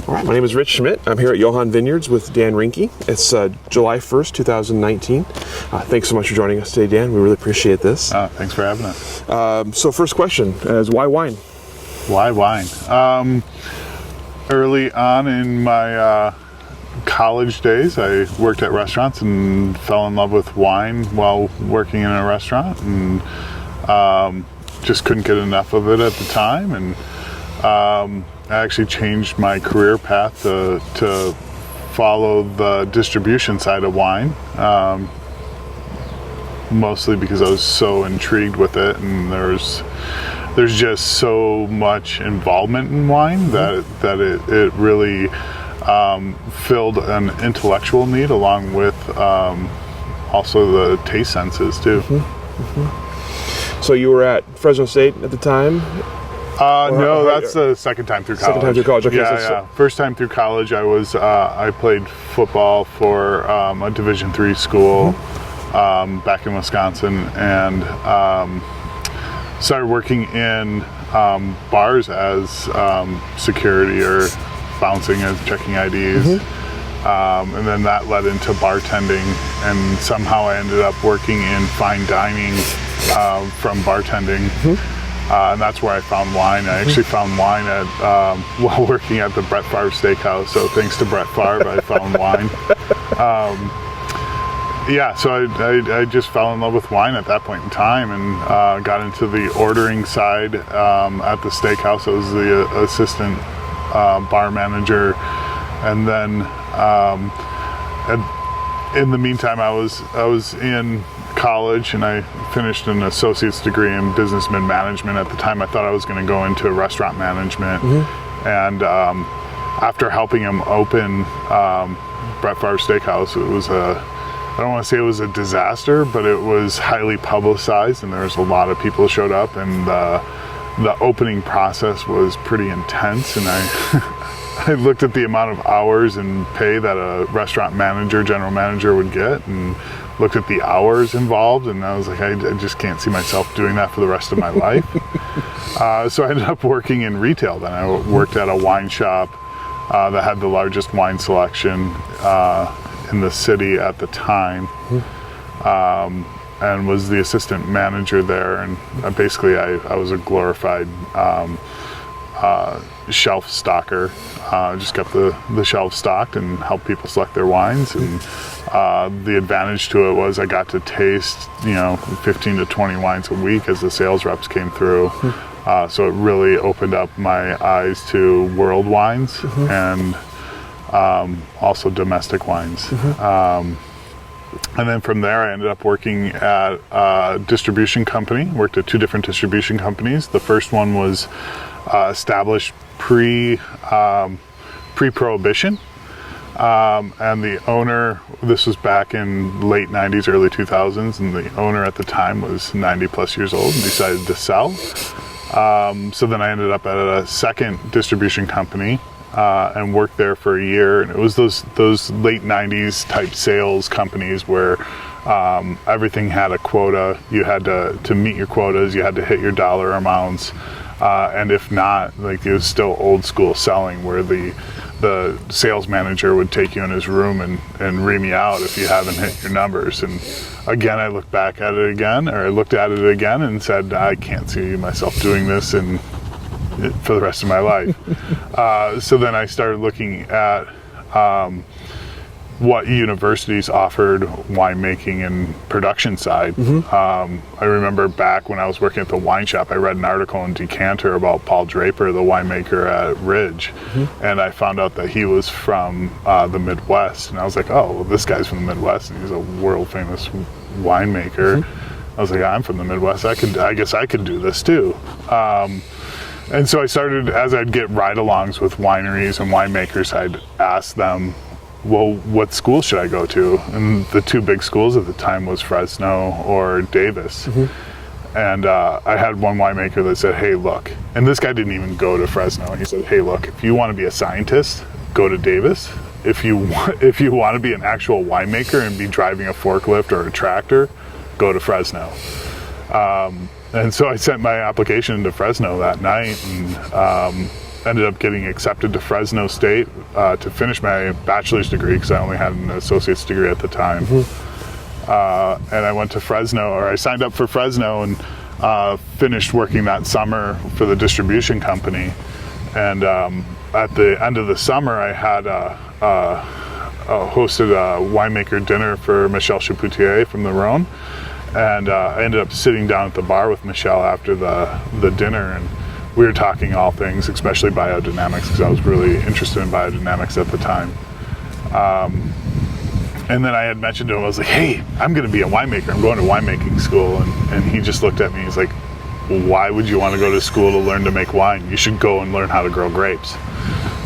All right, my name is Rich Schmidt. I'm here at Johan Vineyards with Dan Rinke. It's July 1st, 2019. Thanks so much for joining us today, Dan. We really appreciate this. Thanks for having us. So first question is, why wine? Why wine? Early on in my college days, I worked at restaurants and fell in love with wine while working in a restaurant, and just couldn't get enough of it at the time. And I actually changed my career path to follow the distribution side of wine, mostly because I was so intrigued with it, and there's just so much involvement in wine that it really filled an intellectual need, along with also the taste senses too. So you were at Fresno State at the time? No, that's the second time through college. Second time through college, okay. Yeah. First time through college, I played football for a Division III school back in Wisconsin, and started working in bars as security or bouncing as checking IDs. And then that led into bartending, and somehow I ended up working in fine dining from bartending. And that's where I found wine. I actually found wine while working at the Brett Favre Steakhouse. So thanks to Brett Favre, I found wine. So I just fell in love with wine at that point in time, and got into the ordering side at the steakhouse. I was the assistant bar manager, and then in the meantime, I was in college, and I finished an associate's degree in business management. At the time, I thought I was going to go into restaurant management, and after helping him open Brett Favre Steakhouse, it was I don't want to say it was a disaster, but it was highly publicized, and there was a lot of people who showed up, and the opening process was pretty intense, and I looked at the amount of hours and pay that a restaurant manager, general manager would get, and looked at the hours involved, and I was like, I just can't see myself doing that for the rest of my life. So I ended up working in retail. Then I worked at a wine shop that had the largest wine selection in the city at the time, and was the assistant manager there. And basically I was a glorified shelf stocker. Just kept the shelves stocked and helped people select their wines. And the advantage to it was I got to taste 15 to 20 wines a week as the sales reps came through. So it really opened up my eyes to world wines and also domestic wines. And then from there, I ended up working at a distribution company. Worked at two different distribution companies. The first one was established pre-prohibition, and the owner, this was back in late 90s, early 2000s, and the owner at the time was 90 plus years old and decided to sell. So then I ended up at a second distribution company and worked there for a year, and it was those late 90s type sales companies where everything had a quota. You had to meet your quotas, you had to hit your dollar amounts, and if not, like, it was still old school selling, where the sales manager would take you in his room and ream you out if you haven't hit your numbers. And again, I looked at it again and said, I can't see myself doing this for the rest of my life. So then I started looking at what universities offered winemaking and production side. I remember back when I was working at the wine shop, I read an article in Decanter about Paul Draper, the winemaker at Ridge, and I found out that he was from the Midwest, and I was like, oh, well, this guy's from the Midwest, and he's a world famous winemaker. I was like, I'm from the Midwest, I guess I could do this too. And so I started, as I'd get ride-alongs with wineries and winemakers, I'd ask them, well, what school should I go to? And the two big schools at the time was Fresno or Davis. And I had one winemaker that said, hey, look, and this guy didn't even go to Fresno. He said, hey, look, if you want to be a scientist, go to Davis. If you want to be an actual winemaker and be driving a forklift or a tractor, go to Fresno. And so I sent my application to Fresno that night, and ended up getting accepted to Fresno State to finish my bachelor's degree, because I only had an associate's degree at the time. And I went to Fresno, or I signed up for Fresno, and finished working that summer for the distribution company. And at the end of the summer, I had hosted a winemaker dinner for Michel Chapoutier from the Rhone. And I ended up sitting down at the bar with Michel after the dinner, and we were talking all things, especially biodynamics, because I was really interested in biodynamics at the time. And then I had mentioned to him, I was like, hey, I'm going to be a winemaker. I'm going to winemaking school. And he just looked at me. He's like, why would you want to go to school to learn to make wine? You should go and learn how to grow grapes.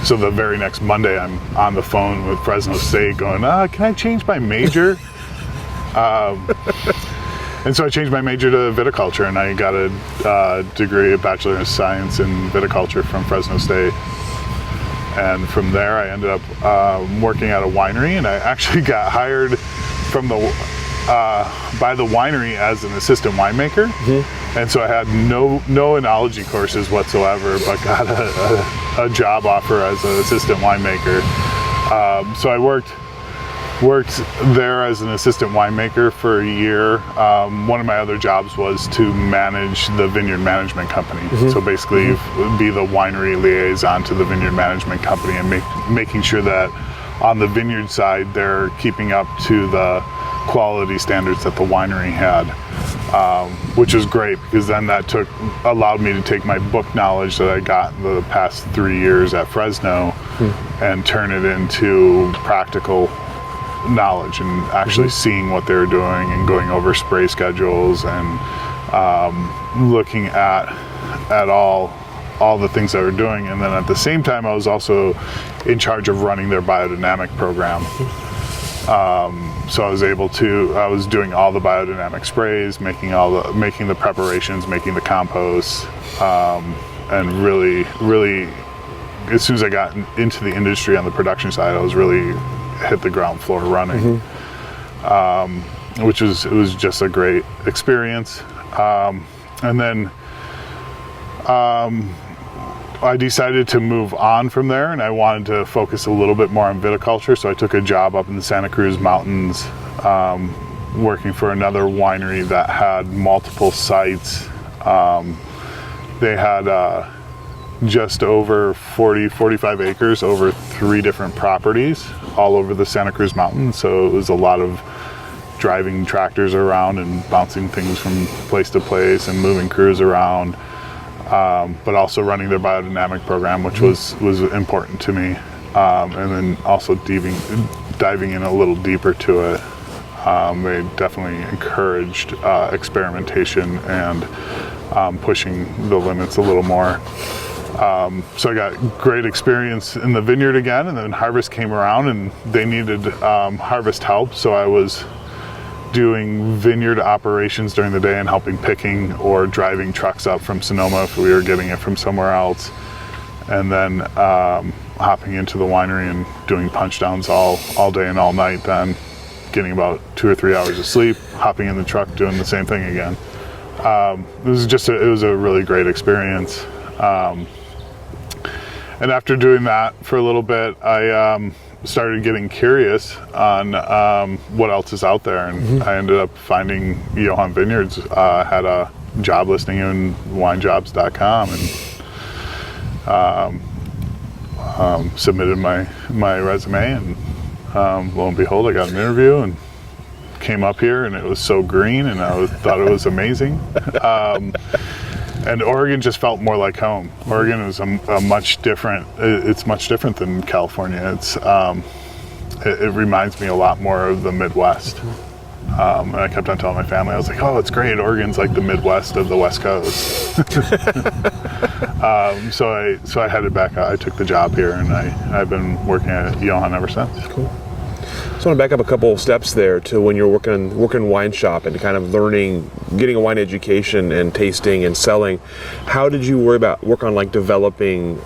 So the very next Monday, I'm on the phone with Fresno State going, can I change my major? And so I changed my major to viticulture, and I got a degree, a Bachelor of Science in viticulture from Fresno State. And from there, I ended up working at a winery, and I actually got hired from by the winery as an assistant winemaker. And so I had no enology courses whatsoever, but got a job offer as an assistant winemaker. So I worked there as an assistant winemaker for a year. One of my other jobs was to manage the vineyard management company. So basically be the winery liaison to the vineyard management company, and making sure that on the vineyard side they're keeping up to the quality standards that the winery had, which was great, because then that allowed me to take my book knowledge that I got the past 3 years at Fresno and turn it into practical knowledge, and actually seeing what they were doing and going over spray schedules and looking at all the things they were doing. And then at the same time, I was also in charge of running their biodynamic program. So I was doing all the biodynamic sprays, making the preparations, making the compost, and really, as soon as I got into the industry on the production side, I was really hit the ground floor running, it was just a great experience. And then I decided to move on from there, and I wanted to focus a little bit more on viticulture, so I took a job up in the Santa Cruz Mountains, working for another winery that had multiple sites. They had just over 45 acres over 3 different properties all over the Santa Cruz Mountains. So it was a lot of driving tractors around and bouncing things from place to place and moving crews around, but also running their biodynamic program, which was important to me. And then also diving in a little deeper to it. They definitely encouraged experimentation and pushing the limits a little more. So I got great experience in the vineyard again, and then harvest came around and they needed harvest help. So I was doing vineyard operations during the day and helping picking or driving trucks up from Sonoma if we were getting it from somewhere else. And then hopping into the winery and doing punch downs all day and all night, then getting about 2 or 3 hours of sleep, hopping in the truck, doing the same thing again. It was a really great experience. And after doing that for a little bit, I started getting curious on what else is out there, and I ended up finding Johan Vineyards. Had a job listing in winejobs.com, and submitted my resume, and lo and behold, I got an interview and came up here, and it was so green, and I thought it was amazing. And Oregon just felt more like home. Oregon is much different. It's much different than California. It reminds me a lot more of the Midwest. And I kept on telling my family, I was like, "Oh, it's great. Oregon's like the Midwest of the West Coast." So I headed back out. I took the job here, and I've been working at Johan ever since. Cool. So I want to back up a couple of steps there to when you're working wine shop and kind of getting a wine education and tasting and selling. How did you work on like developing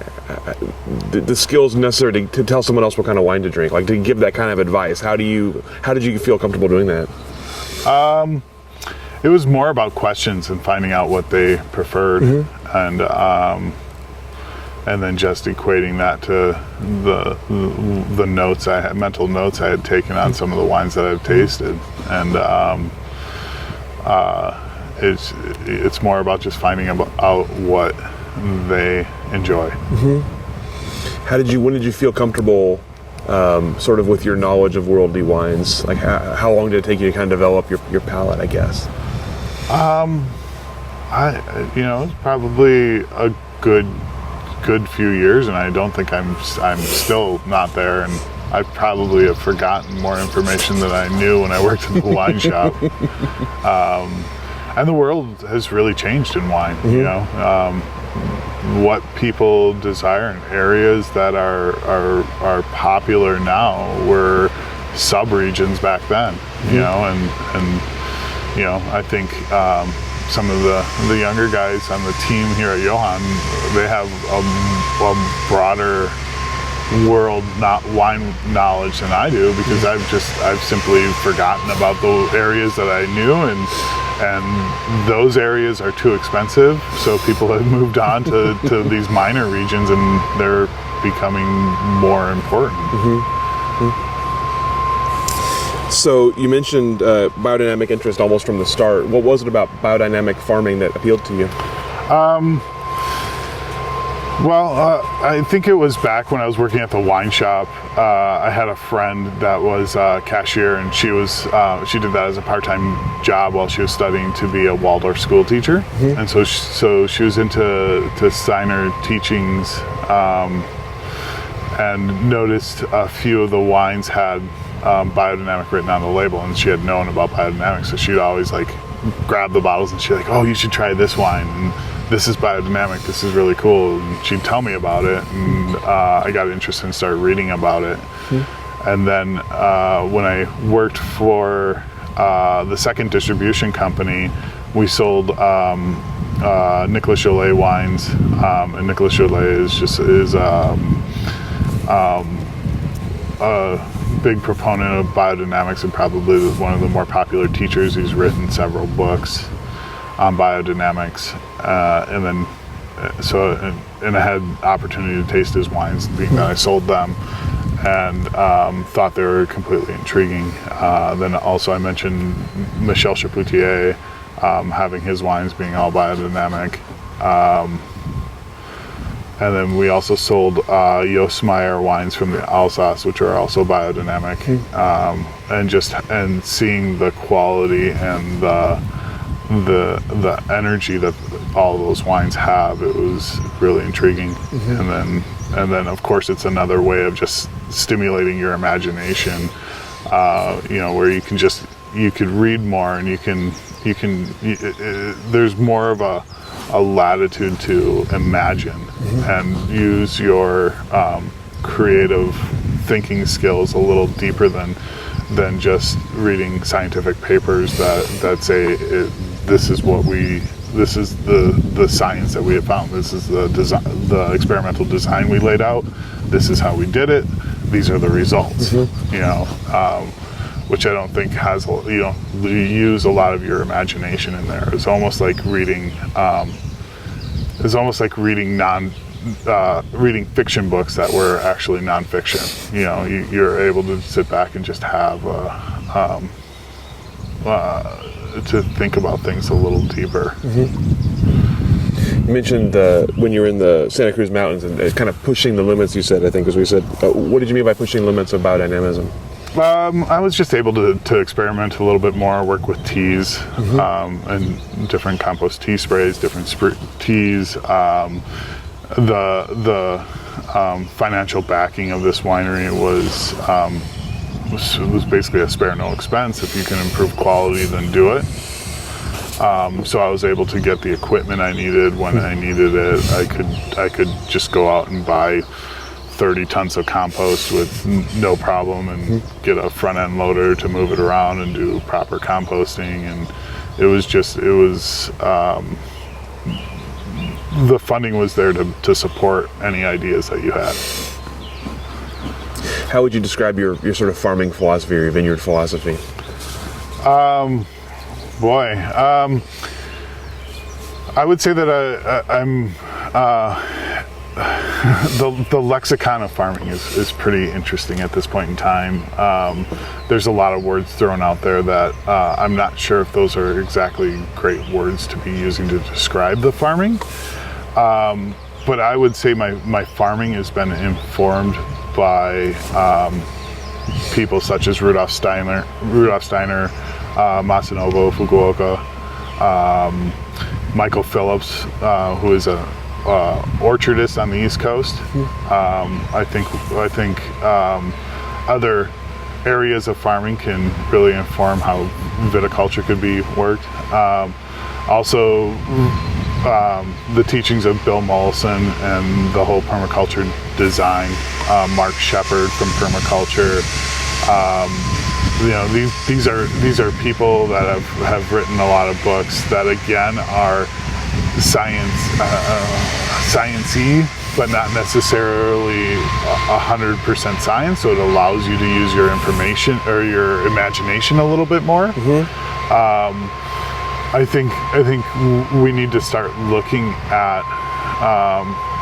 the skills necessary to tell someone else what kind of wine to drink, like to give that kind of advice? How did you feel comfortable doing that? It was more about questions and finding out what they preferred, and and then just equating that to the notes mental notes I had taken on some of the wines that I've tasted, and it's more about just finding out what they enjoy. When did you feel comfortable sort of with your knowledge of worldly wines? Like how long did it take you to kind of develop your palate, I guess? It's probably a good few years, and I don't think I'm still not there, and I probably have forgotten more information than I knew when I worked in the wine shop. And the world has really changed in wine. You know, what people desire in areas that are popular now were sub-regions back then. You know, and I think some of the younger guys on the team here at Johan, they have a broader world wine knowledge than I do, because I've simply forgotten about the areas that I knew, and those areas are too expensive, so people have moved on to these minor regions, and they're becoming more important. So you mentioned biodynamic interest almost from the start. What was it about biodynamic farming that appealed to you? I think it was back when I was working at the wine shop. I had a friend that was a cashier, and she did that as a part-time job while she was studying to be a Waldorf school teacher. And so she was into Steiner teachings, and noticed a few of the wines had biodynamic written on the label, and she had known about biodynamics, so she'd always like grab the bottles and she'd like, oh, you should try this wine, and this is biodynamic, this is really cool, and she'd tell me about it, and I got interested and started reading about it. And then when I worked for the second distribution company, we sold Nicolas Shiva wines, and Nicolas Shiva is a big proponent of biodynamics, and probably one of the more popular teachers. He's written several books on biodynamics, and I had opportunity to taste his wines, being that I sold them, and thought they were completely intriguing. Then also I mentioned Michel Chapoutier, having his wines being all biodynamic. And then we also sold Jost Meyer wines from the Alsace, which are also biodynamic, and seeing the quality and the energy that all those wines have, it was really intriguing. And then of course it's another way of just stimulating your imagination, where you could read more, and there's more of a latitude to imagine and use your creative thinking skills a little deeper than just reading scientific papers that say this is the science that we have found, this is the experimental design we laid out, this is how we did it, these are the results. Which I don't think has, you use a lot of your imagination in there. It's almost like reading reading fiction books that were actually nonfiction. You're able to sit back and just have to think about things a little deeper. You mentioned when you were in the Santa Cruz Mountains and kind of pushing the limits, you said, I think, as we said. What did you mean by pushing limits of biodynamism? I was just able to experiment a little bit more, work with teas, and different compost tea sprays, different teas. The financial backing of this winery was basically a spare no expense. If you can improve quality, then do it. So I was able to get the equipment I needed when I needed it. I could just go out and buy 30 tons of compost with no problem, and get a front end loader to move it around and do proper composting. And the funding was there to support any ideas that you had. How would you describe your sort of farming philosophy or your vineyard philosophy? I would say that I'm the lexicon of farming is pretty interesting at this point in time. There's a lot of words thrown out there that I'm not sure if those are exactly great words to be using to describe the farming. But I would say my farming has been informed by people such as Rudolf Steiner, Masanobu Fukuoka, Michael Phillips, who is a orchardist on the East Coast. I think other areas of farming can really inform how viticulture could be worked. Also, the teachings of Bill Mollison and the whole permaculture design, Mark Shepard from Permaculture. These are people that have written a lot of books that again are sciencey, but not necessarily 100% science. So it allows you to use your information or your imagination a little bit more. I think we need to start looking at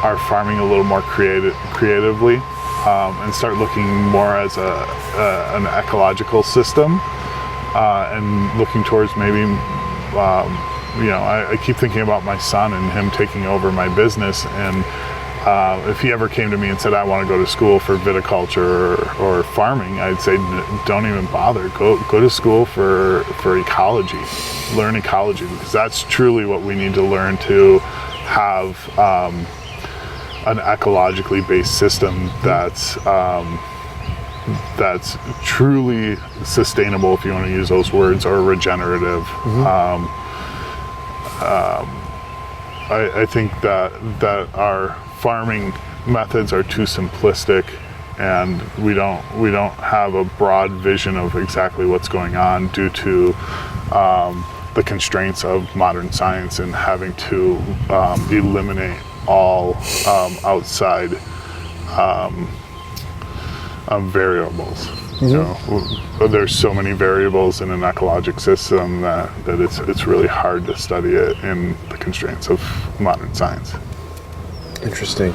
our farming a little more creatively, and start looking more as an ecological system, and looking towards maybe. I keep thinking about my son and him taking over my business, and if he ever came to me and said, I want to go to school for viticulture or farming, I'd say, don't even bother. Go to school for ecology. Learn ecology, because that's truly what we need to learn to have an ecologically based system that's truly sustainable, if you want to use those words, or regenerative. I think that our farming methods are too simplistic, and we don't have a broad vision of exactly what's going on due to the constraints of modern science and having to eliminate all outside variables. There's so many variables in an ecologic system that it's really hard to study it in the constraints of modern science. Interesting.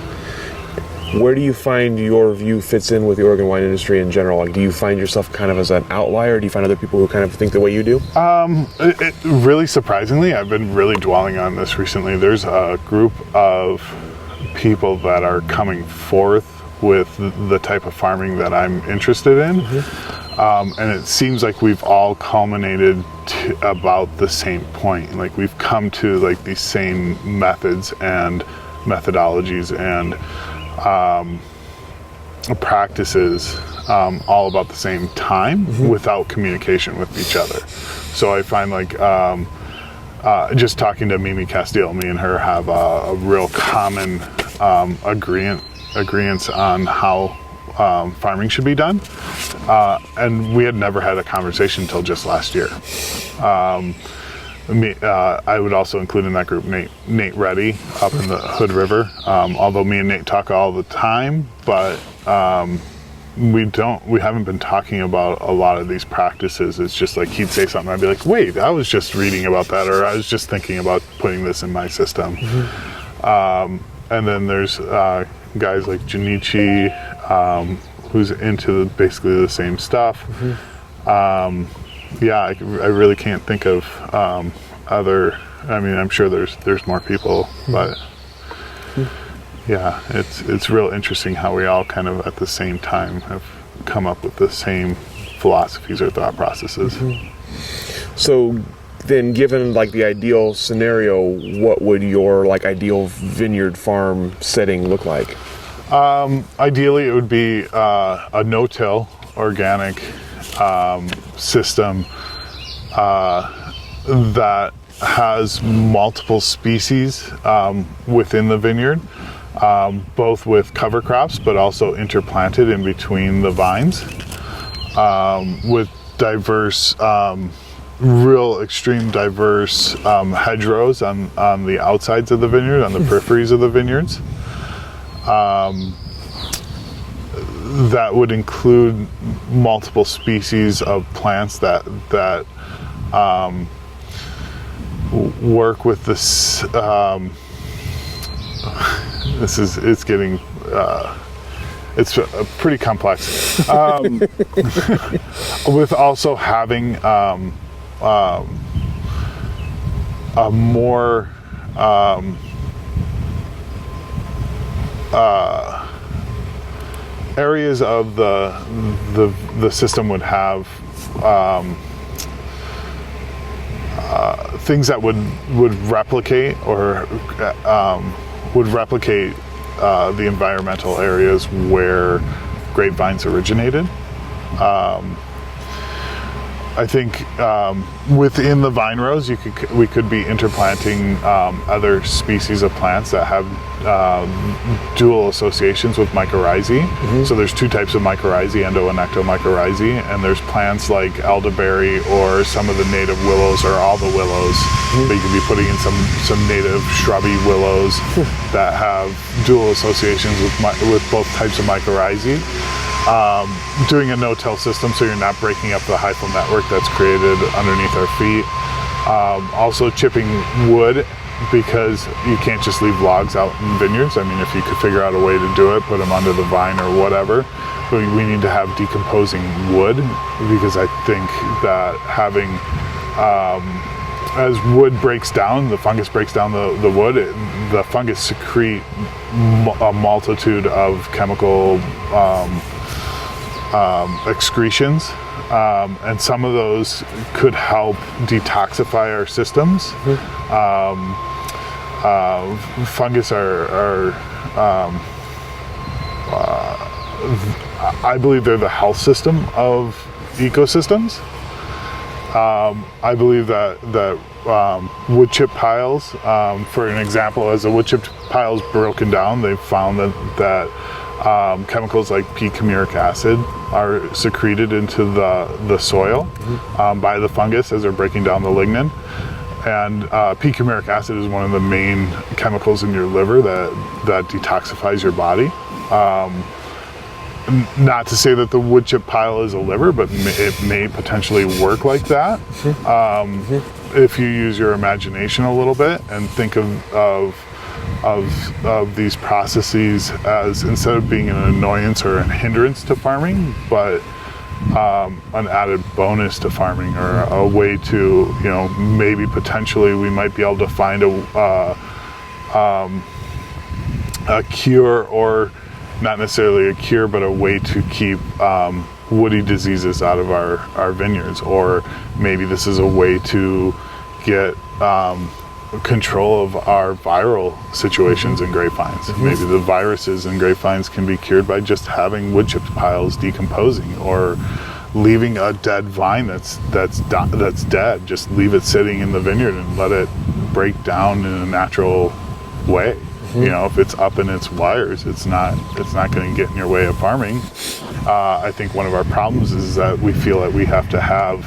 Where do you find your view fits in with the Oregon wine industry in general? Like, do you find yourself kind of as an outlier? Or do you find other people who kind of think the way you do? Really surprisingly, I've been really dwelling on this recently. There's a group of people that are coming forth with the type of farming that I'm interested in. And it seems like we've all culminated to about the same point. Like, we've come to like these same methods and methodologies and practices all about the same time without communication with each other. So I find like just talking to Mimi Castile, me and her have a real common agreements on how farming should be done, and we had never had a conversation until just last year. I would also include in that group Nate Reddy up in the Hood River. Although me and Nate talk all the time, but we haven't been talking about a lot of these practices. It's just like he'd say something, I'd be like, wait, I was just reading about that, or I was just thinking about putting this in my system. And then there's guys like Junichi, who's into basically the same stuff. I really can't think of other. I mean, I'm sure there's more people, but yeah, it's real interesting how we all kind of at the same time have come up with the same philosophies or thought processes. So then, given like the ideal scenario, what would your like ideal vineyard farm setting look like? Ideally, it would be a no-till organic system that has multiple species within the vineyard, both with cover crops, but also interplanted in between the vines, with diverse, real extreme diverse hedgerows on the outsides of the vineyard, on the peripheries of the vineyards. That would include multiple species of plants that work with this it's getting it's pretty complex. With also having a more areas of the system would have things that would replicate or would replicate the environmental areas where grapevines originated. I think within the vine rows, we could be interplanting other species of plants that have dual associations with mycorrhizae. So there's two types of mycorrhizae, endo and ectomycorrhizae, and there's plants like elderberry or some of the native willows or all the willows. But you could be putting in some native shrubby willows that have dual associations with both types of mycorrhizae. Doing a no-till system so you're not breaking up the hyphal network that's created underneath our feet. Also chipping wood, because you can't just leave logs out in vineyards. I mean, if you could figure out a way to do it, put them under the vine or whatever, but we need to have decomposing wood, because I think that having, as wood breaks down, the fungus breaks down the wood, the fungus secrete a multitude of chemical excretions, and some of those could help detoxify our systems. Fungus are I believe they're the health system of ecosystems. I believe that wood chip piles, for an example, as the wood chip piles broken down, they've found that chemicals like p-chimeric acid are secreted into the soil by the fungus as they're breaking down the lignin. And p-chimeric acid is one of the main chemicals in your liver that detoxifies your body. Not to say that the wood chip pile is a liver, but it may potentially work like that. If you use your imagination a little bit and think of these processes as, instead of being an annoyance or a hindrance to farming, but an added bonus to farming, or a way to, maybe potentially we might be able to find a cure, or not necessarily a cure, but a way to keep woody diseases out of our vineyards. Or maybe this is a way to get control of our viral situations in grapevines. Maybe the viruses in grapevines can be cured by just having wood chip piles decomposing, or leaving a dead vine that's dead. Just leave it sitting in the vineyard and let it break down in a natural way. If it's up in its wires, it's not going to get in your way of farming. I think one of our problems is that we feel that we have to have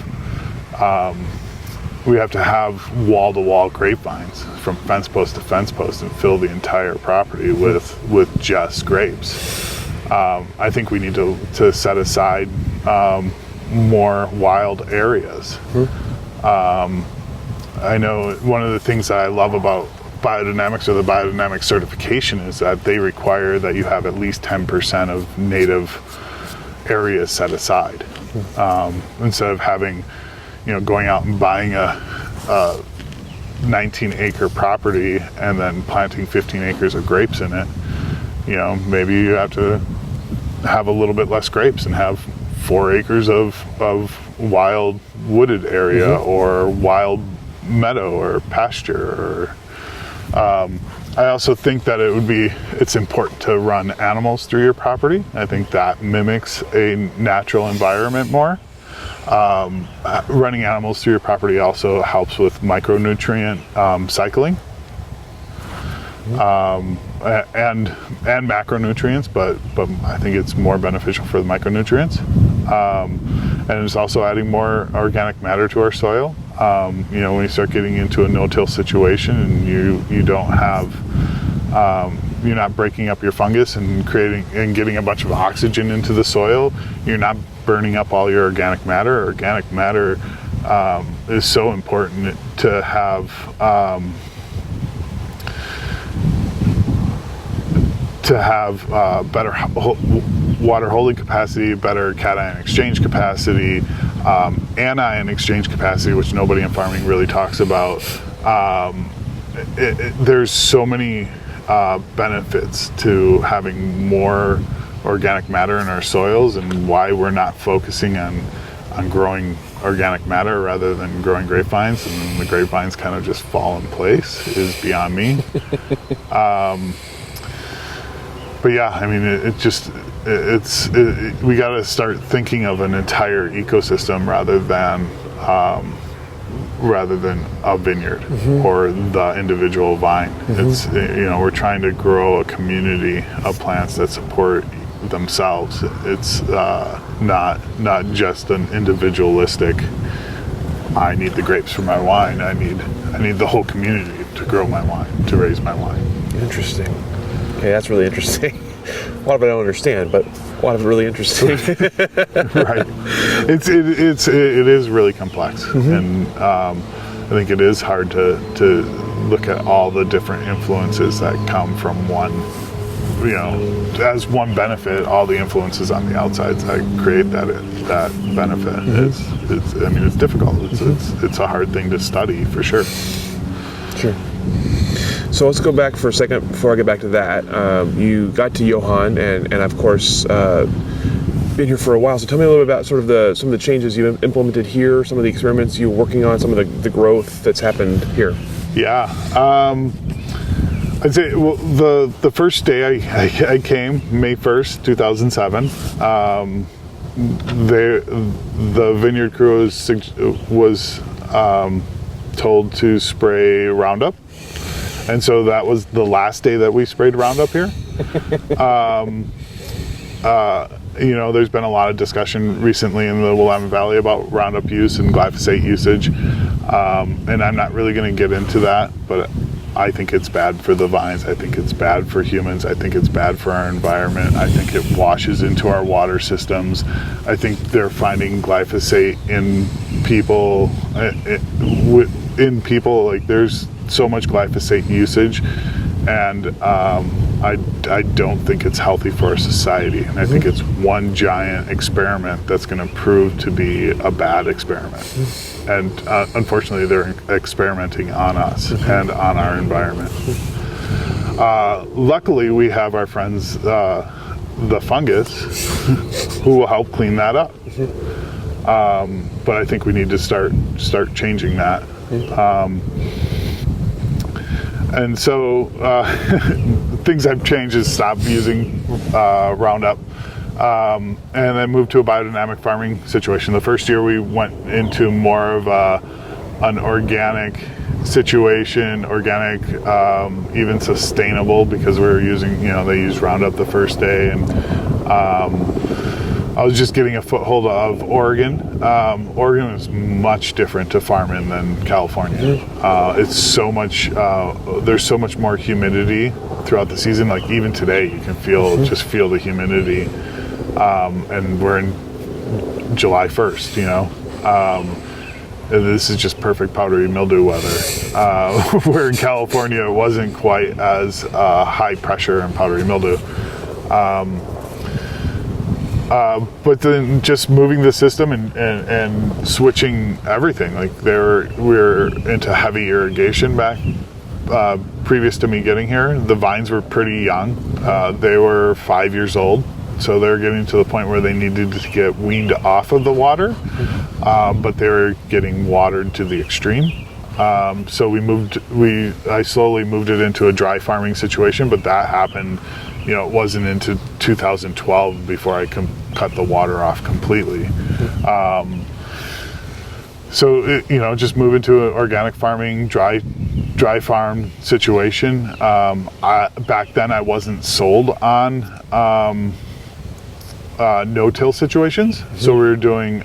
wall-to-wall grapevines from fence post to fence post and fill the entire property with just grapes. I think we need to set aside more wild areas. I know one of the things that I love about biodynamics, or the biodynamic certification, is that they require that you have at least 10% of native areas set aside. Instead of having, going out and buying a 19-acre property and then planting 15 acres of grapes in it, maybe you have to have a little bit less grapes and have 4 acres of wild wooded area, or wild meadow or pasture. Or I also think that it's important to run animals through your property. I think that mimics a natural environment more. Running animals through your property also helps with micronutrient cycling, and macronutrients, but I think it's more beneficial for the micronutrients. And it's also adding more organic matter to our soil. When you start getting into a no-till situation and you don't have, you're not breaking up your fungus and getting a bunch of oxygen into the soil, you're not burning up all your organic matter. Organic matter is so important to have to have better water holding capacity, better cation exchange capacity, anion exchange capacity, which nobody in farming really talks about. There's so many benefits to having more organic matter in our soils, and why we're not focusing on growing organic matter rather than growing grapevines, and then the grapevines kind of just fall in place is beyond me. But yeah, I mean, we got to start thinking of an entire ecosystem rather than a vineyard or the individual vine. It's, we're trying to grow a community of plants that support themselves. It's not just an individualistic, I need the grapes for my wine. I need the whole community to grow my wine, to raise my wine. Interesting. Okay, that's really interesting. A lot of it I don't understand, but a lot of it really interesting. Right. It is really complex, and I think it is hard to look at all the different influences that come from one. As one benefit, all the influences on the outsides that create that benefit. It's difficult. It's a hard thing to study for sure. Sure. So let's go back for a second before I get back to that. You got to Johan, and of course been here for a while. So tell me a little bit about sort of some of the changes you implemented here, some of the experiments you're working on, some of the growth that's happened here. Yeah. I'd say the first day I came, May 1st, 2007. The vineyard crew was told to spray Roundup. And so that was the last day that we sprayed Roundup here. There's been a lot of discussion recently in the Willamette Valley about Roundup use and glyphosate usage. And I'm not really going to get into that, but I think it's bad for the vines. I think it's bad for humans. I think it's bad for our environment. I think it washes into our water systems. I think they're finding glyphosate in people. Like, there's so much glyphosate usage, and I don't think it's healthy for our society. And I think it's one giant experiment that's going to prove to be a bad experiment. And unfortunately, they're experimenting on us and on our environment. Luckily, we have our friends, the fungus, who will help clean that up. But I think we need to start changing that. And so things I've changed is stop using Roundup. And then moved to a biodynamic farming situation. The first year we went into more of an organic situation, even sustainable, because we were using, they used Roundup the first day, and I was just getting a foothold of Oregon. Oregon is much different to farm in than California. It's so much, there's so much more humidity throughout the season. Like even today, you can just feel the humidity. And we're in July 1st, this is just perfect powdery mildew weather. Where in California, it wasn't quite as high pressure and powdery mildew. But then just moving the system and switching everything. Like we were into heavy irrigation back previous to me getting here. The vines were pretty young. They were 5 years old. So they're getting to the point where they needed to get weaned off of the water, but they were getting watered to the extreme. So I slowly moved it into a dry farming situation, but that happened, it wasn't into 2012 before I cut the water off completely. So just move into an organic farming, dry farm situation. Back then I wasn't sold on no-till situations, so we were doing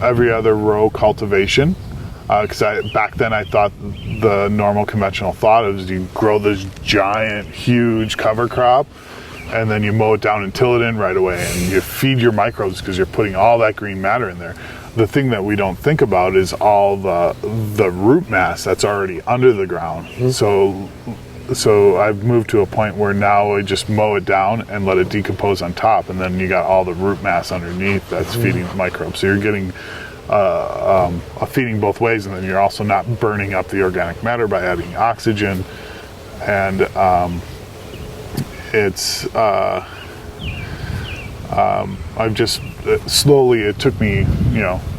every other row cultivation, because back then I thought the normal conventional thought is you grow this giant huge cover crop and then you mow it down and till it in right away, and you feed your microbes because you're putting all that green matter in there. The thing that we don't think about is all the root mass that's already under the ground. So so I've moved to a point where now I just mow it down and let it decompose on top, and then you got all the root mass underneath that's feeding the microbes. So you're getting a feeding both ways, and then you're also not burning up the organic matter by adding oxygen. And I've just slowly, it took me,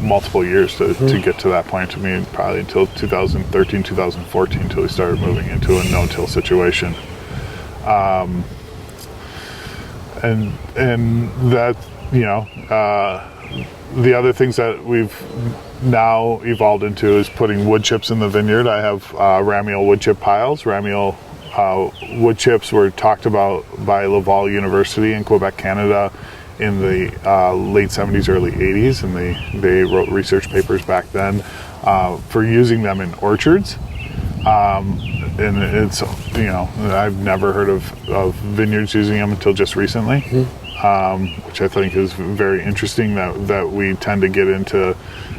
multiple years to get to that point. It took me probably until 2013, 2014 until we started moving into a no-till situation. And that, the other things that we've now evolved into is putting wood chips in the vineyard. I have Ramiel wood chip piles. Ramiel wood chips were talked about by Laval University in Quebec, Canada in the late 70s, early 80s, and they wrote research papers back then for using them in orchards. And it's, I've never heard of vineyards using them until just recently, which I think is very interesting that we tend to get into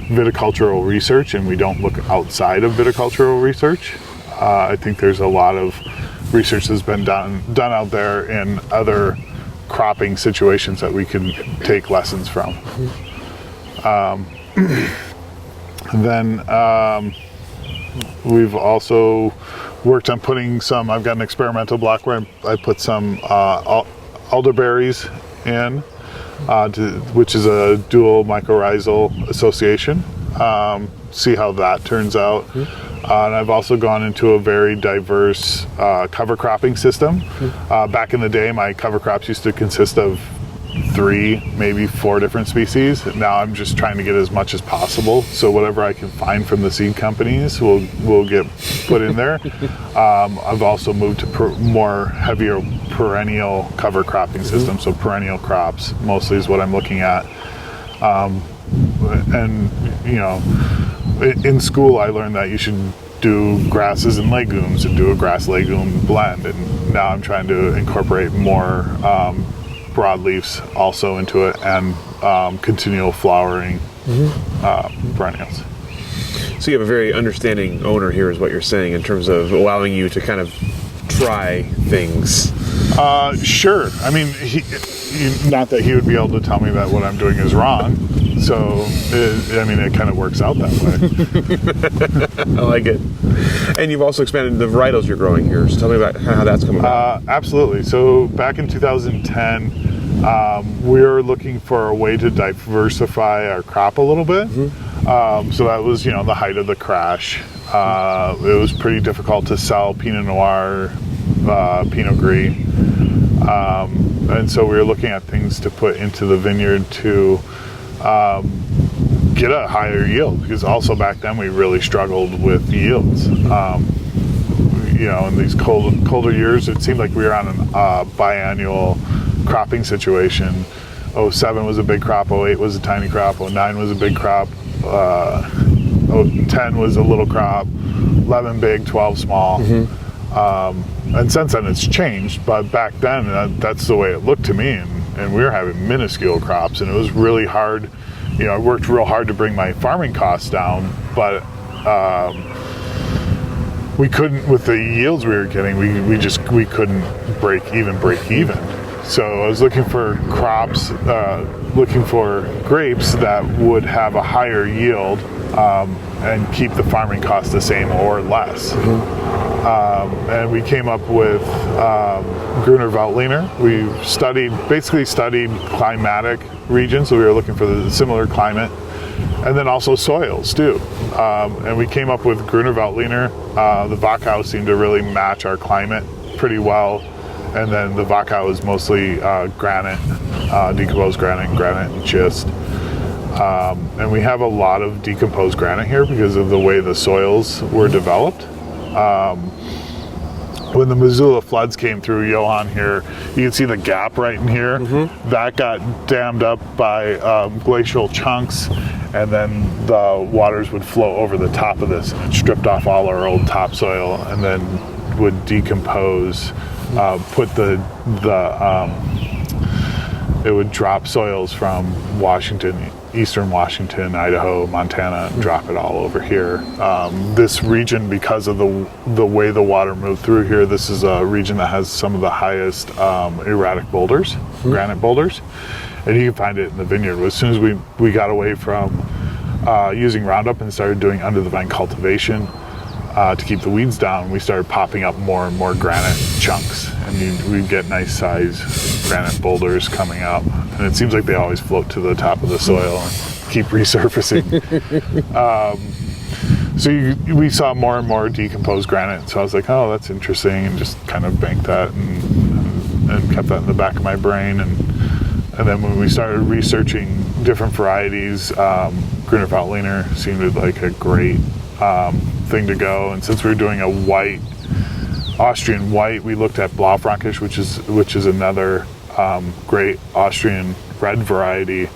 viticultural research and we don't look outside of viticultural research. I think there's a lot of research that's been done out there in other cropping situations that we can take lessons from. Then we've also worked on putting I've got an experimental block where I put some elderberries in, which is a dual mycorrhizal association. See how that turns out. And I've also gone into a very diverse cover cropping system. Back in the day, my cover crops used to consist of 3, maybe 4 different species. Now I'm just trying to get as much as possible. So whatever I can find from the seed companies will get put in there. I've also moved to more heavier perennial cover cropping system. So perennial crops mostly is what I'm looking at. In school I learned that you should do grasses and legumes and do a grass legume blend, and now I'm trying to incorporate more broadleafs also into it, and continual flowering perennials. So you have a very understanding owner here is what you're saying in terms of allowing you to kind of try things. Sure. I mean, not that he would be able to tell me that what I'm doing is wrong. So, it kind of works out that way. I like it. And you've also expanded the varietals you're growing here. So tell me about how that's come about. Absolutely. So back in 2010, we were looking for a way to diversify our crop a little bit. So that was, the height of the crash. It was pretty difficult to sell Pinot Noir, Pinot Gris. And so we were looking at things to put into the vineyard to get a higher yield, because also back then we really struggled with yields. In these colder years, it seemed like we were on a biannual cropping situation. 07 was a big crop, 08 was a tiny crop, 09 was a big crop, 10 was a little crop, 11 big, 12 small. And since then it's changed, but back then that's the way it looked to me, and we were having minuscule crops, and it was really hard. I worked real hard to bring my farming costs down, but we couldn't, with the yields we were getting, we couldn't break even. So I was looking for crops, looking for grapes that would have a higher yield and keep the farming costs the same or less. And we came up with Gruner Veltliner. We basically studied climatic regions, so we were looking for the similar climate, and then also soils too. And we came up with Gruner Veltliner. The Wachau seemed to really match our climate pretty well, and then the Wachau is mostly granite, decomposed granite and schist. And we have a lot of decomposed granite here because of the way the soils were developed. When the Missoula floods came through, Johan here, you can see the gap right in here. That got dammed up by glacial chunks, and then the waters would flow over the top of this, and it stripped off all our old topsoil, and then would decompose, it would drop soils from Washington eastern Washington, Idaho, Montana, and drop it all over here. This region, because of the way the water moved through here, this is a region that has some of the highest erratic boulders, granite boulders, and you can find it in the vineyard. As soon as we got away from using Roundup and started doing under the vine cultivation to keep the weeds down, we started popping up more and more granite chunks, and we'd get nice size granite boulders coming up, and it seems like they always float to the top of the soil and keep resurfacing. So we saw more and more decomposed granite, so I was like, oh, that's interesting, and just kind of banked that and kept that in the back of my brain. And then when we started researching different varieties, Grüner Veltliner seemed like a great thing to go. And since we were doing a white, Austrian white, we looked at Blaufränkisch, which is another great Austrian red variety.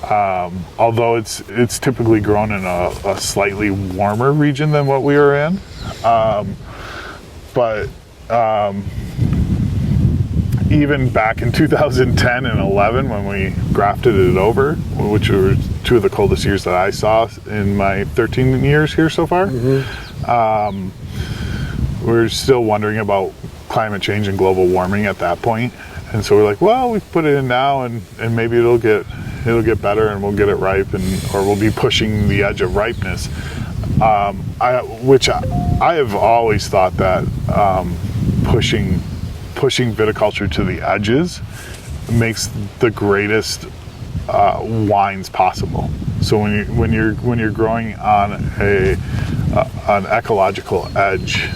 Although it's typically grown in a slightly warmer region than what we were in, but even back in 2010 and 11 when we grafted it over, which were two of the coldest years that I saw in my 13 years here so far, we're still wondering about climate change and global warming at that point. And so we're like, well, we put it in now, and maybe it'll get better, and we'll get it ripe, or we'll be pushing the edge of ripeness. Which I have always thought that pushing viticulture to the edges makes the greatest wines possible. So when you're growing on an ecological edge,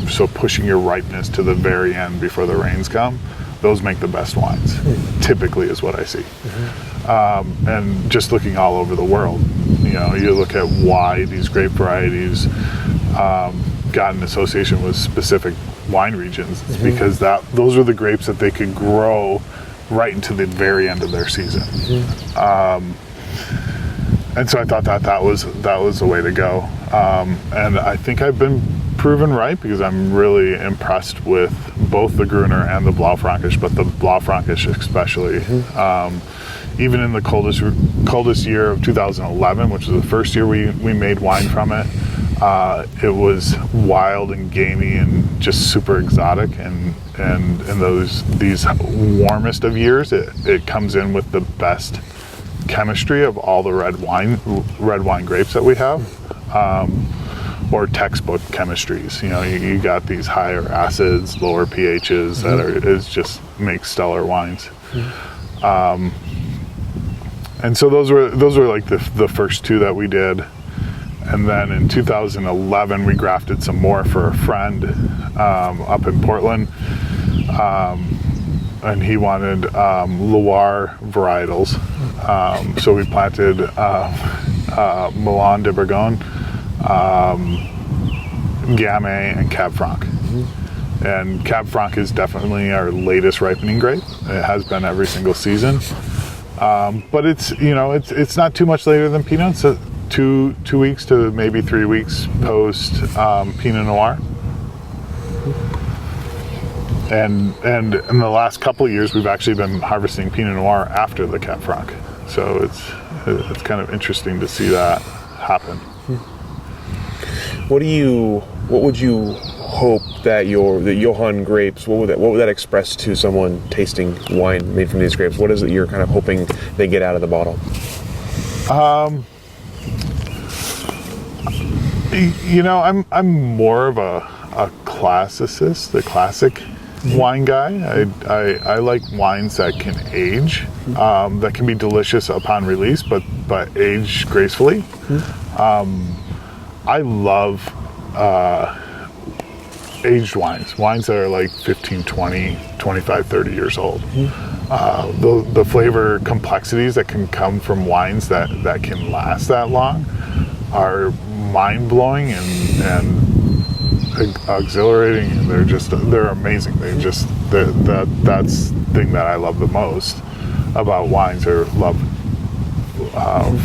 so pushing your ripeness to the very end before the rains come, those make the best wines. Typically, is what I see. And just looking all over the world, you look at why these grape varieties got an association with specific wine regions. It's because those are the grapes that they could grow right into the very end of their season. And so I thought that was the way to go. And I think I've been proven right, because I'm really impressed with both the Grüner and the Blaufränkisch, but the Blaufränkisch especially. Even in the coldest year of 2011, which was the first year we made wine from it, it was wild and gamey and just super exotic. And in these warmest of years, it comes in with the best chemistry of all the red wine grapes that we have, or textbook chemistries. You got these higher acids, lower pHs that just make stellar wines. And so those were like the first two that we did. And then in 2011, we grafted some more for a friend up in Portland. And he wanted Loire varietals. So we planted Milan de Bourgogne, Gamay, and Cab Franc. And Cab Franc is definitely our latest ripening grape. It has been every single season. But it's not too much later than Pinot. So 2 weeks to maybe 3 weeks post Pinot Noir. And in the last couple of years, we've actually been harvesting Pinot Noir after the Cab Franc. So it's kind of interesting to see that happen. What would you hope that the Johan grapes, what would that express to someone tasting wine made from these grapes? What is it you're kind of hoping they get out of the bottle? I'm more of a classicist, a classic wine guy. I like wines that can age, that can be delicious upon release, but age gracefully. I love aged wines that are like 15, 20, 25, 30 years old. The flavor complexities that can come from wines that can last that long are mind-blowing and exhilarating, and they're amazing. That's the thing that I love the most about wines, or love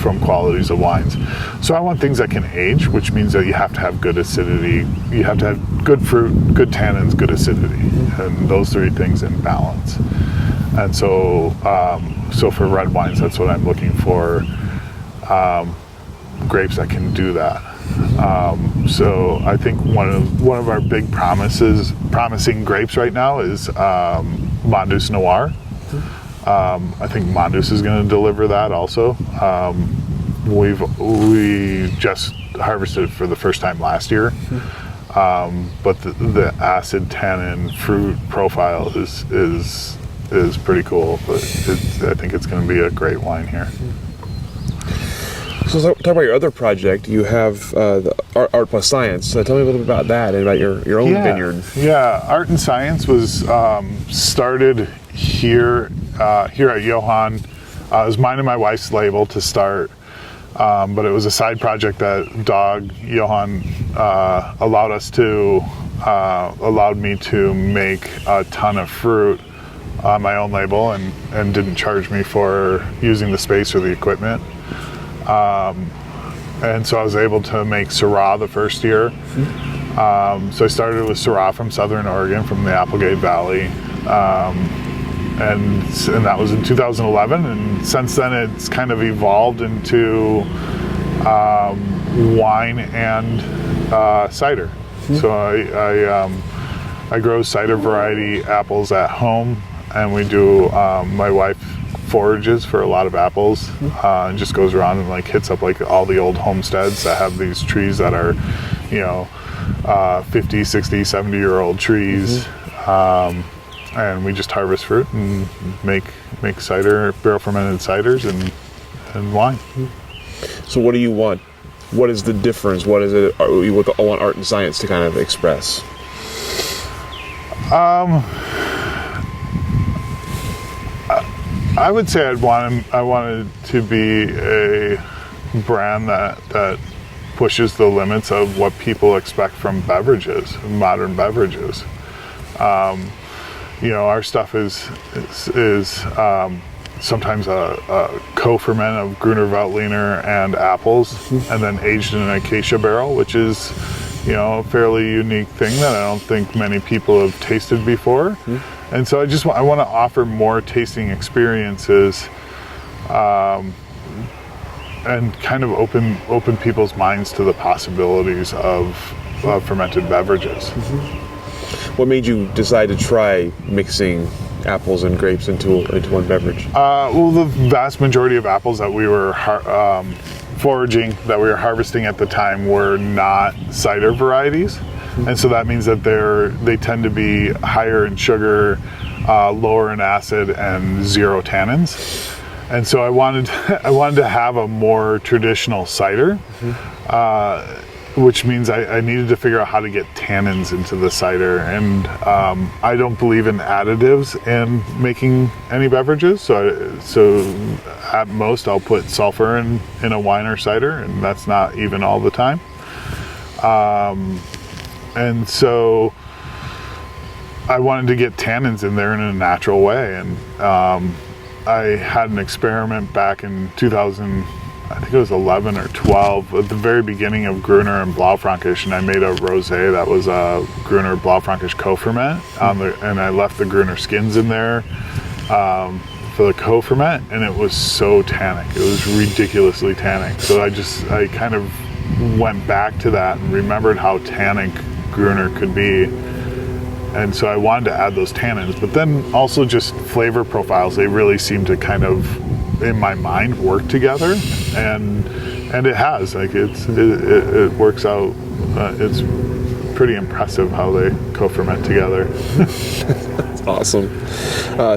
from qualities of wines. So I want things that can age, which means that you have to have good acidity, you have to have good fruit, good tannins, good acidity, and those three things in balance. And so so for red wines, that's what I'm looking for, grapes that can do that. So I think one of our big promising grapes right now is Mongoose Noir. I think Mongoose is going to deliver that also. We just harvested it for the first time last year, but the acid, tannin, fruit profile is pretty cool. But I think it's going to be a great wine here. So talk about your other project. You have the Art plus Science. So tell me a little bit about that and about your own vineyard. Yeah, Art and Science was started here at Johan. It was mine and my wife's label to start, but it was a side project that dog Johan allowed me to make a ton of fruit on my own label and didn't charge me for using the space or the equipment. And so I was able to make Syrah the first year. So I started with Syrah from Southern Oregon, from the Applegate Valley. And that was in 2011. And since then it's kind of evolved into wine and cider. So I grow cider variety apples at home, and we do, my wife forages for a lot of apples, and just goes around and like hits up like all the old homesteads that have these trees that are, 50, 60, 70-year-old trees. And we just harvest fruit and make cider, barrel fermented ciders and wine. So what do you want? What is the difference? What is it you want Art and Science to kind of express? I would say I wanted to be a brand that pushes the limits of what people expect from beverages, modern beverages. Our stuff is sometimes a co-ferment of Gruner Veltliner and apples, and then aged in an acacia barrel, which is a fairly unique thing that I don't think many people have tasted before. And so I want to offer more tasting experiences, and kind of open people's minds to the possibilities of fermented beverages. What made you decide to try mixing apples and grapes into one beverage? Well, the vast majority of apples that we were foraging, that we were harvesting at the time, were not cider varieties. And so that means that they tend to be higher in sugar, lower in acid, and zero tannins. And so I wanted to have a more traditional cider, which means I needed to figure out how to get tannins into the cider. And I don't believe in additives in making any beverages. So at most I'll put sulfur in a wine or cider, and that's not even all the time. And so I wanted to get tannins in there in a natural way. And I had an experiment back in 2000, I think it was 11 or 12, at the very beginning of Gruner and Blaufränkisch, and I made a rosé that was a Gruner Blaufränkisch co-ferment, and I left the Gruner skins in there for the co-ferment, and it was so tannic. It was ridiculously tannic. So I kind of went back to that and remembered how tannic Gruner could be, and so I wanted to add those tannins, but then also just flavor profiles. They really seem to kind of, in my mind, work together, and it has, like, it works out. It's pretty impressive how they co-ferment together. That's awesome.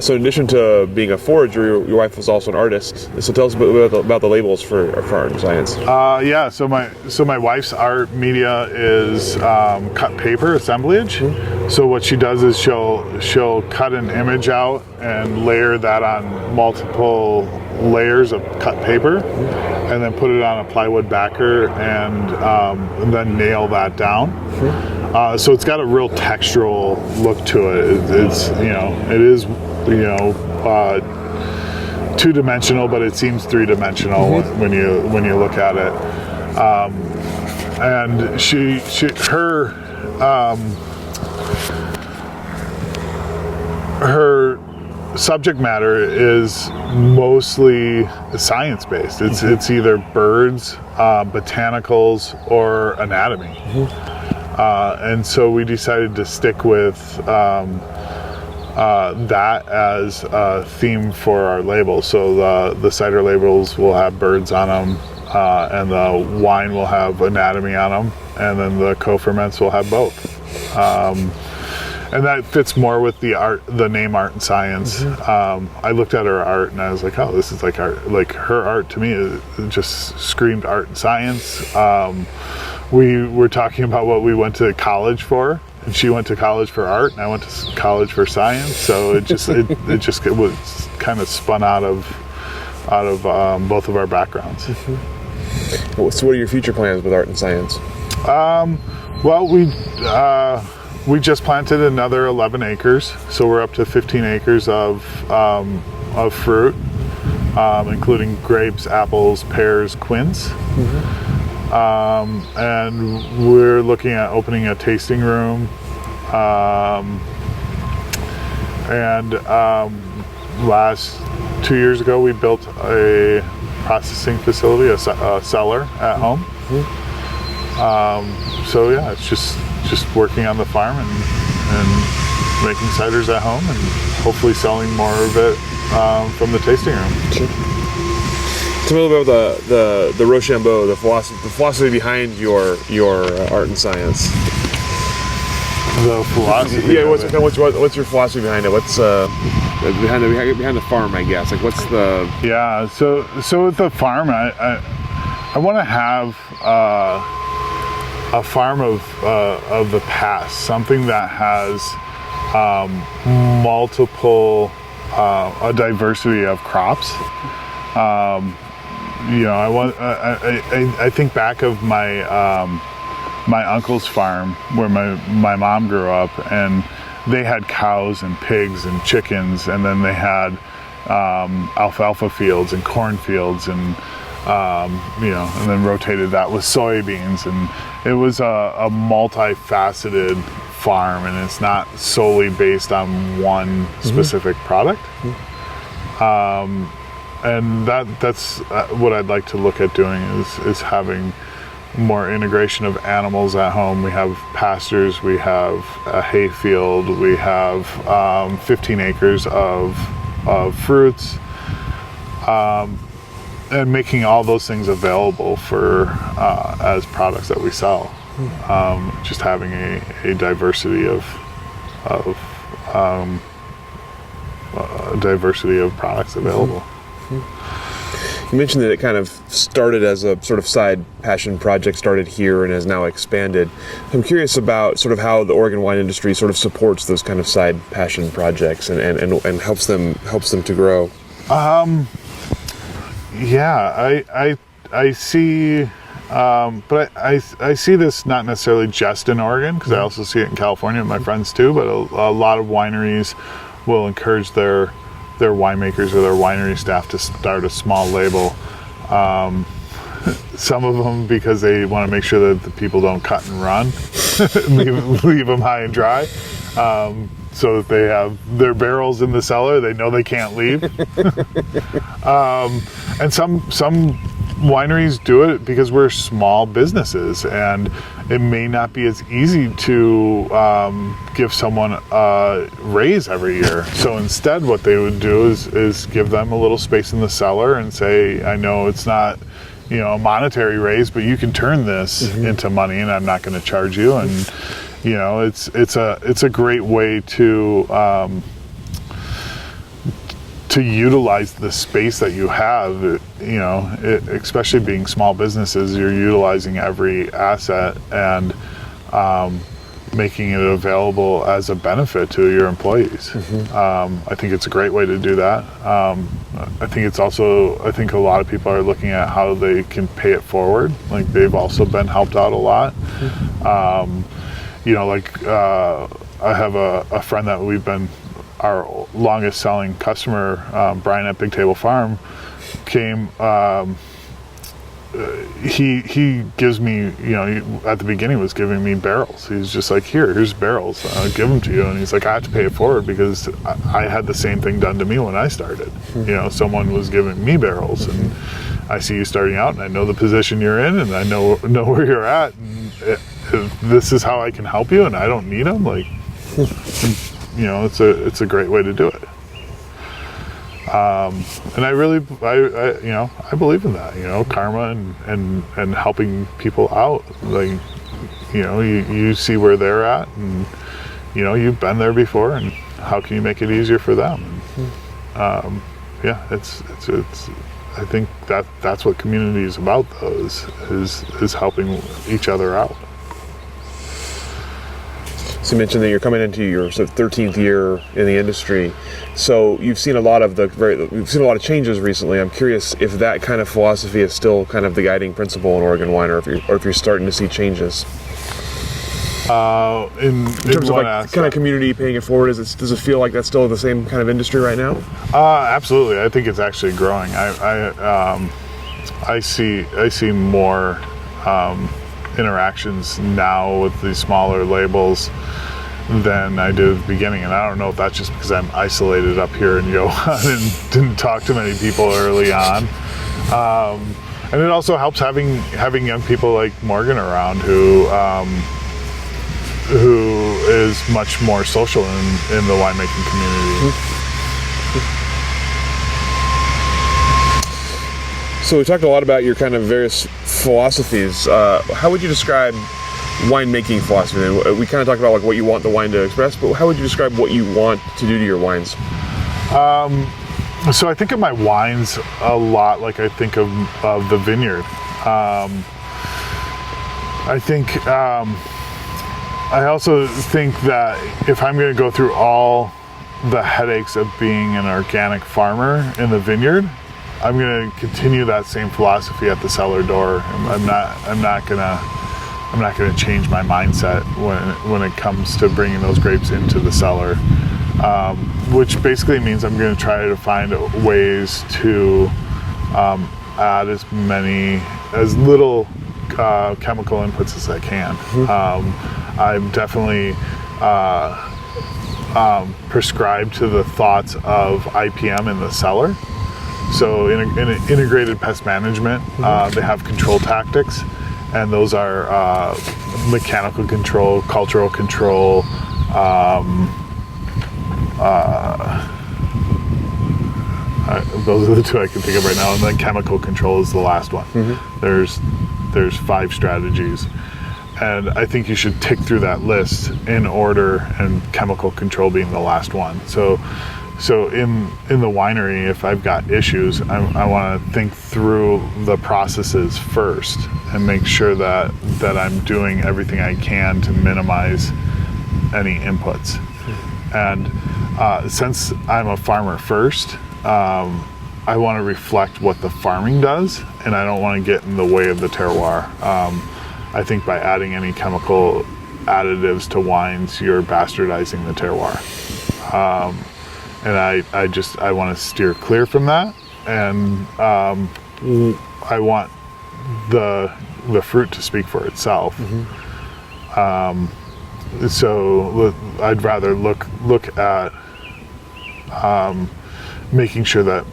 So in addition to being a forager, your wife was also an artist. So tell us a bit about the labels for Art and Science. Yeah, so my wife's art media is cut paper assemblage. So what she does is she'll cut an image out and layer that on multiple layers of cut paper, and then put it on a plywood backer, and then nail that down. So it's got a real textural look to it. It is two-dimensional, but it seems three-dimensional when you look at it. And her subject matter is mostly science-based. It's either birds, botanicals, or anatomy. And so we decided to stick with that as a theme for our labels. So the cider labels will have birds on them, and the wine will have anatomy on them, and then the co-ferments will have both. And that fits more with the name Art and Science. I looked at her art and I was like, oh, this is like art. Like her art to me it just screamed art and science. We were talking about what we went to college for, and she went to college for art, and I went to college for science. So it was kind of spun out of both of our backgrounds. So what are your future plans with Art and Science? Well, we just planted another 11 acres, so we're up to 15 acres of fruit, including grapes, apples, pears, quince. And we're looking at opening a tasting room. Last 2 years ago, we built a processing facility, a cellar at home. So yeah, it's just working on the farm and making ciders at home, and hopefully selling more of it from the tasting room. Sure. Tell me a little bit about the Rochambeau, the philosophy behind your Art and Science. The philosophy. Yeah, what's your philosophy behind it? What's behind the farm? I guess. Like, what's the? Yeah. So with the farm, I want to have a farm of the past, something that has a diversity of crops. I think back of my uncle's farm where my mom grew up, and they had cows and pigs and chickens, and then they had alfalfa fields and corn fields, and and then rotated that with soybeans, and it was a multifaceted farm, and it's not solely based on one specific product. And that's what I'd like to look at doing is having more integration of animals at home. We have pastures, we have a hay field, we have 15 acres of fruits, and making all those things available for as products that we sell. Just having a diversity of products available. You mentioned that it kind of started as a sort of side passion project, started here and has now expanded. I'm curious about sort of how the Oregon wine industry sort of supports those kind of side passion projects and helps them to grow. I see, but I see this not necessarily just in Oregon, because I also see it in California with my friends too, but a lot of wineries will encourage their winemakers or their winery staff to start a small label. Some of them because they want to make sure that the people don't cut and run, leave them high and dry, so that they have their barrels in the cellar. They know they can't leave. And some wineries do it because we're small businesses, and it may not be as easy to give someone a raise every year. So instead what they would do is give them a little space in the cellar and say, I know it's not a monetary raise, but you can turn this into money, and I'm not going to charge you. And it's a great way to utilize the space that you have. Especially being small businesses, you're utilizing every asset and making it available as a benefit to your employees. I think it's a great way to do that. I think a lot of people are looking at how they can pay it forward. Like, they've also been helped out a lot. I have a friend that we've been our longest selling customer, Brian at Big Table Farm, came he gives me, at the beginning was giving me barrels. He's just like, here's barrels, I'll give them to you. And he's like, I have to pay it forward because I had the same thing done to me when I started. Someone was giving me barrels, and I see you starting out, and I know the position you're in, and I know where you're at, and this is how I can help you, and I don't need them. Like, it's a great way to do it. And I believe in that, karma and helping people out. Like, you see where they're at, and, you've been there before, and how can you make it easier for them? And, it's I think that's what community is about, though, is helping each other out. So you mentioned that you're coming into your sort of 13th year in the industry. So you've seen a lot of changes recently. I'm curious if that kind of philosophy is still kind of the guiding principle in Oregon wine, or if you're starting to see changes. In terms of kind of community paying it forward, does it feel like that's still the same kind of industry right now? Absolutely. I think it's actually growing. I see more interactions now with these smaller labels than I did at the beginning, and I don't know if that's just because I'm isolated up here in Johan and didn't talk to many people early on. And it also helps having young people like Morgan around who is much more social in the winemaking community. So we talked a lot about your kind of various philosophies. How would you describe winemaking philosophy? We kind of talked about like what you want the wine to express, but how would you describe what you want to do to your wines? So I think of my wines a lot like I think of the Vineyard. I also think that if I'm going to go through all the headaches of being an organic farmer in the Vineyard, I'm going to continue that same philosophy at the cellar door. I'm not going to change my mindset when it comes to bringing those grapes into the cellar, which basically means I'm going to try to find ways to add as little chemical inputs as I can. I'm definitely prescribed to the thoughts of IPM in the cellar. So in integrated pest management, they have control tactics, and those are mechanical control, cultural control, those are the two I can think of right now, and then chemical control is the last one. There's 5 strategies, and I think you should tick through that list in order, and chemical control being the last one. So in the winery, if I've got issues, I want to think through the processes first and make sure that I'm doing everything I can to minimize any inputs. And since I'm a farmer first, I want to reflect what the farming does, and I don't want to get in the way of the terroir. I think by adding any chemical additives to wines, you're bastardizing the terroir. And I want to steer clear from that, and I want the fruit to speak for itself. So I'd rather look at making sure that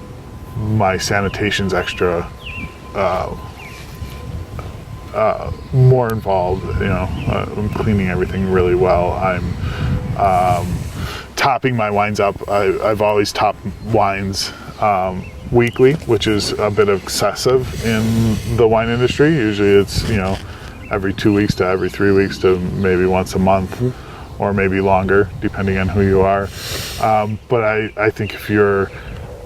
my sanitation's extra more involved. I'm cleaning everything really well. I'm topping my wines up. I've always topped wines weekly, which is a bit excessive in the wine industry. Usually it's every 2 weeks to every 3 weeks to maybe once a month, or maybe longer, depending on who you are. But I think if you're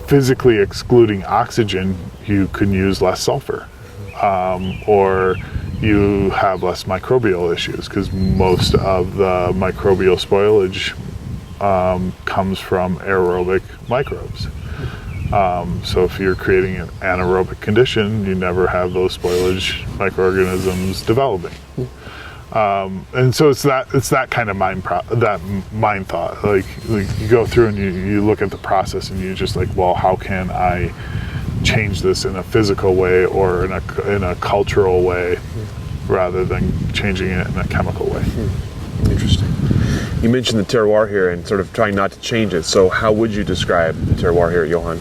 physically excluding oxygen, you can use less sulfur, or you have less microbial issues, because most of the microbial spoilage comes from aerobic microbes. So if you're creating an anaerobic condition, you never have those spoilage microorganisms developing. And so it's that kind of mind thought. Like you go through and you look at the process, and you just like, well, how can I change this in a physical way or in a cultural way, rather than changing it in a chemical way. Interesting. You mentioned the terroir here and sort of trying not to change it. So how would you describe the terroir here at Johan?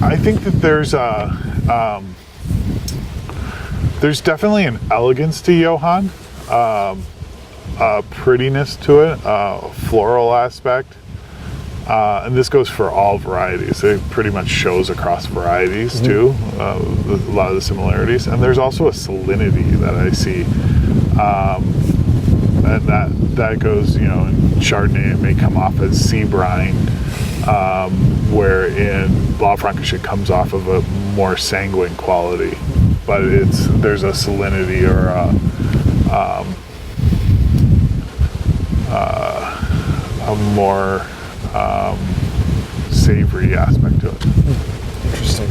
I think that there's definitely an elegance to Johan, a prettiness to it, a floral aspect. And this goes for all varieties. It pretty much shows across varieties too, a lot of the similarities. And there's also a salinity that I see. And that goes, in Chardonnay it may come off as sea brine, where in Blaufränkisch it comes off of a more sanguine quality. But there's a salinity or a more savory aspect to it. Interesting.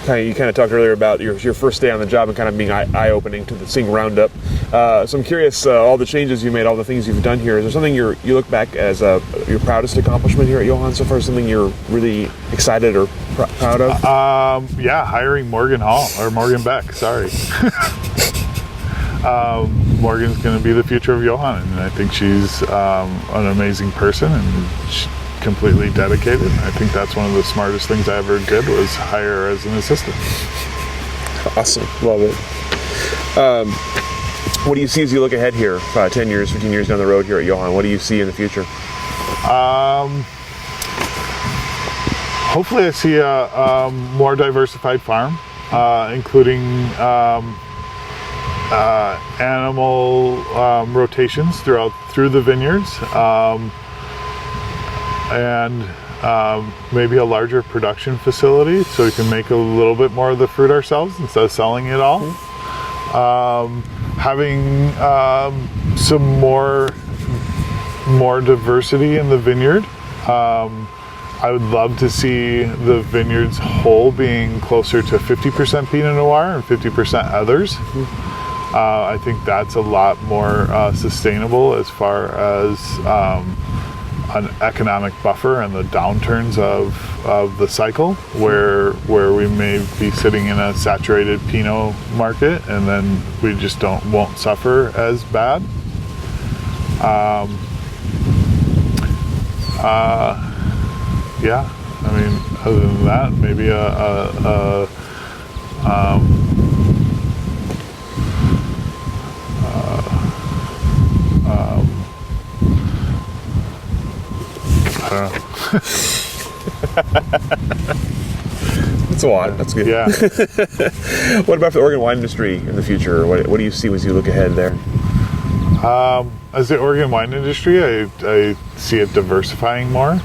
You kind of talked earlier about your first day on the job and kind of being eye-opening to seeing Roundup. So I'm curious, all the changes you made, all the things you've done here, is there something you look back as your proudest accomplishment here at Johan so far? Something you're really excited or proud of? Hiring Morgan Beck, sorry. Morgan's going to be the future of Johan, and I think she's an amazing person and completely dedicated. I think that's one of the smartest things I ever did, was hire her as an assistant. Awesome. Love it. What do you see as you look ahead here, 10 years, 15 years down the road here at Johan? What do you see in the future? Hopefully I see a more diversified farm, including animal rotations through the vineyards, and maybe a larger production facility so we can make a little bit more of the fruit ourselves instead of selling it all. Having some more diversity in the vineyard. I would love to see the vineyards whole being closer to 50% Pinot Noir and 50% others. I think that's a lot more sustainable as far as an economic buffer and the downturns of the cycle, where we may be sitting in a saturated Pinot market and then we just won't suffer as bad. Other than that, maybe I don't know. That's a lot. That's good. Yeah. What about the Oregon wine industry in the future? What do you see as you look ahead there? As the Oregon wine industry, I see it diversifying more,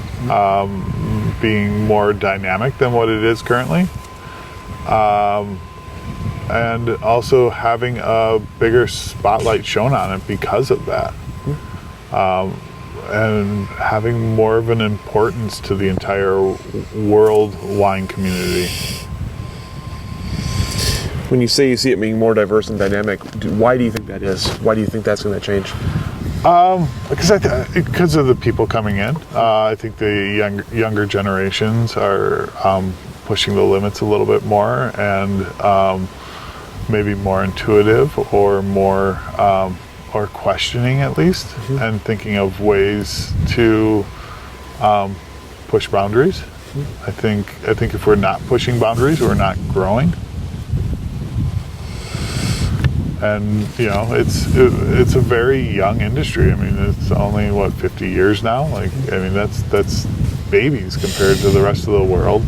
being more dynamic than what it is currently, and also having a bigger spotlight shown on it because of that, and having more of an importance to the entire world wine community. When you say you see it being more diverse and dynamic, why do you think that is? Why do you think that's going to change? Because of the people coming in. I think the younger generations are pushing the limits a little bit more, and maybe more intuitive or more or questioning at least, and thinking of ways to push boundaries. I think if we're not pushing boundaries, we're not growing. And it's a very young industry. I mean, it's only 50 years now. That's babies compared to the rest of the world.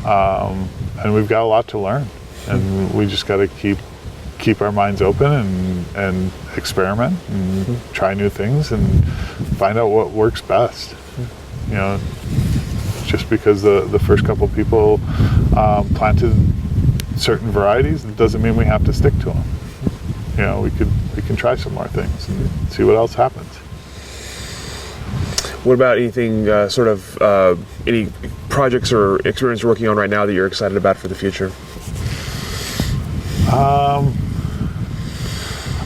And we've got a lot to learn, and we just got to keep our minds open and experiment and try new things and find out what works best. Just because the first couple people planted certain varieties, it doesn't mean we have to stick to them. We can try some more things and see what else happens. What about anything any projects or experience you're working on right now that you're excited about for the future?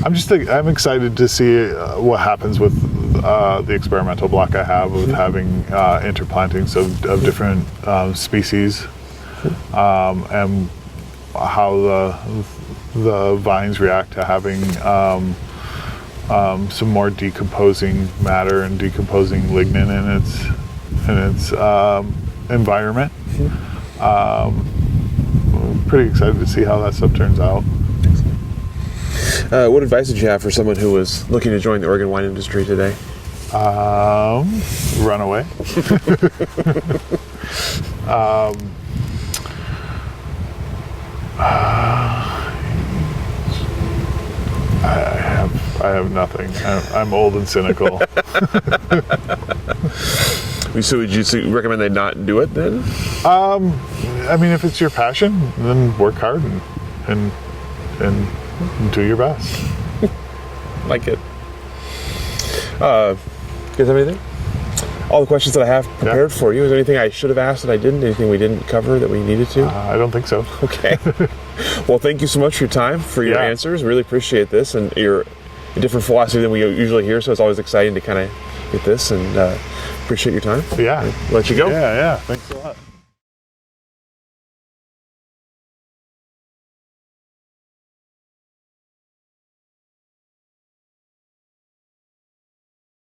I'm excited to see what happens with the experimental block I have with having interplantings of different species, and how the vines react to having some more decomposing matter and decomposing lignin in its environment. I'm pretty excited to see how that stuff turns out. What advice did you have for someone who was looking to join the Oregon wine industry today? Run away. I have nothing. I'm old and cynical. So would you recommend they not do it then? I mean, if it's your passion, then work hard and do your best. Like it. You guys have anything? All the questions that I have prepared for you. Is there anything I should have asked that I didn't? Anything we didn't cover that we needed to? I don't think so. Okay. Well, thank you so much for your time, for your answers. Really appreciate this, and your different philosophy than we usually hear. So it's always exciting to kind of get this, and appreciate your time. Yeah. I'll let you go. Yeah. Thanks a lot.